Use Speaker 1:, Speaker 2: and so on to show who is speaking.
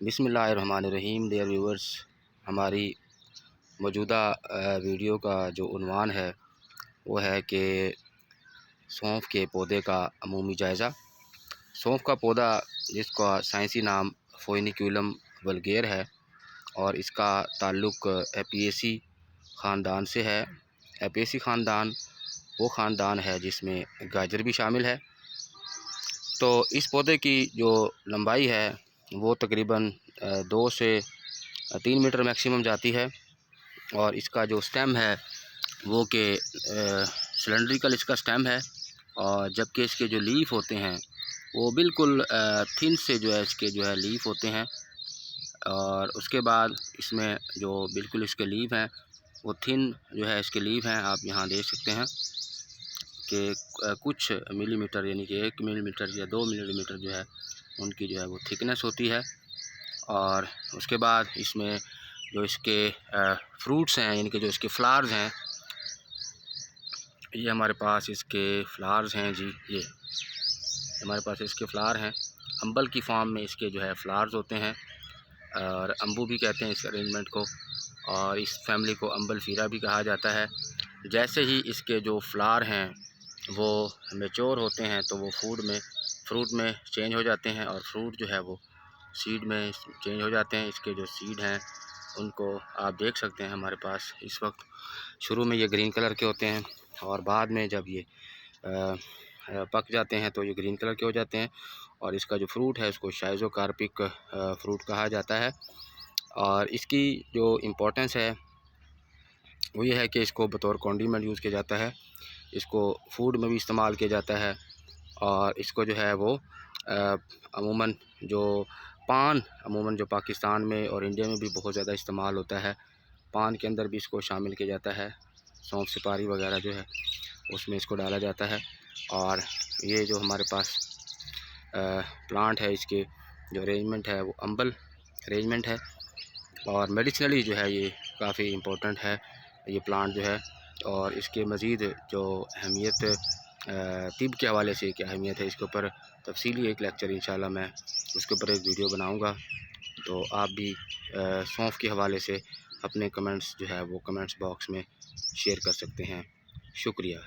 Speaker 1: बिस्मिल्लाहिर्रहमानिर्रहीम। Dear viewers, हमारी मौजूदा वीडियो का जो उन्वान है वो है कि सौंफ के पौधे का अमूमी जायज़ा। सौंफ का पौधा जिसका साइंसी नाम फोइनिक्यूलम वल्गेर है और इसका ताल्लुक़ एपियेसी ख़ानदान से है। एपियेसी ख़ानदान वो ख़ानदान है जिसमें गाजर भी शामिल है। तो इस पौधे की जो लंबाई है वो तकरीबन 2 से 3 मीटर मैक्सिमम जाती है और इसका जो स्टेम है वो कि सिलेंड्रिकल इसका स्टेम है, और जबकि इसके जो लीफ होते हैं वो बिल्कुल थिन से जो है इसके जो है लीफ होते हैं। और उसके बाद इसमें जो बिल्कुल इसके लीफ हैं वो थिन जो है इसके लीफ हैं। आप यहाँ देख सकते हैं कि कुछ मिलीमीटर यानी कि 1 मिलीमीटर या 2 मिलीमीटर जो है उनकी जो है वो थिकनेस होती है। और उसके बाद इसमें जो इसके फ्रूट्स हैं यानी कि जो इसके फ्लावर्स हैं, ये हमारे पास इसके फ्लावर्स हैं जी। ये हमारे पास इसके फ्लावर हैं, अम्बल की फॉर्म में इसके जो है फ्लावर्स होते हैं और अम्बू भी कहते हैं इस अरेंजमेंट को, और इस फैमिली को अम्बल फीरा भी कहा जाता है। जैसे ही इसके जो फ्लावर हैं वो मैच्योर होते हैं तो वो फ्रूट में चेंज हो जाते हैं और फ्रूट जो है वो सीड में चेंज हो जाते हैं। इसके जो सीड हैं उनको आप देख सकते हैं हमारे पास इस वक्त शुरू में ये ग्रीन कलर के होते हैं और बाद में जब ये पक जाते हैं तो ये ग्रीन कलर के हो जाते हैं। और इसका जो फ्रूट है उसको शाइज़ोकार्पिक फ्रूट कहा जाता है। और इसकी जो इम्पोर्टेंस है वो ये है कि इसको बतौर कॉन्डिमेंट यूज़ किया जाता है, इसको फूड में भी इस्तेमाल किया जाता है। और इसको जो है वो अमूमन जो पाकिस्तान में और इंडिया में भी बहुत ज़्यादा इस्तेमाल होता है। पान के अंदर भी इसको शामिल किया जाता है, सौंफ सुपारी वगैरह जो है उसमें इसको डाला जाता है। और ये जो हमारे पास प्लांट है इसके जो अरेंजमेंट है वो अम्बल अरेंजमेंट है और मेडिसिनली जो है ये काफ़ी इम्पोर्टेंट है ये प्लांट जो है। और इसके मज़ीद जो अहमियत तिब के हवाले से क्या अहमियत है इसके ऊपर तफसीली एक लेक्चर इंशाल्लाह मैं उसके ऊपर एक वीडियो बनाऊंगा। तो आप भी सौंफ के हवाले से अपने कमेंट्स जो है वो कमेंट्स बॉक्स में शेयर कर सकते हैं। शुक्रिया।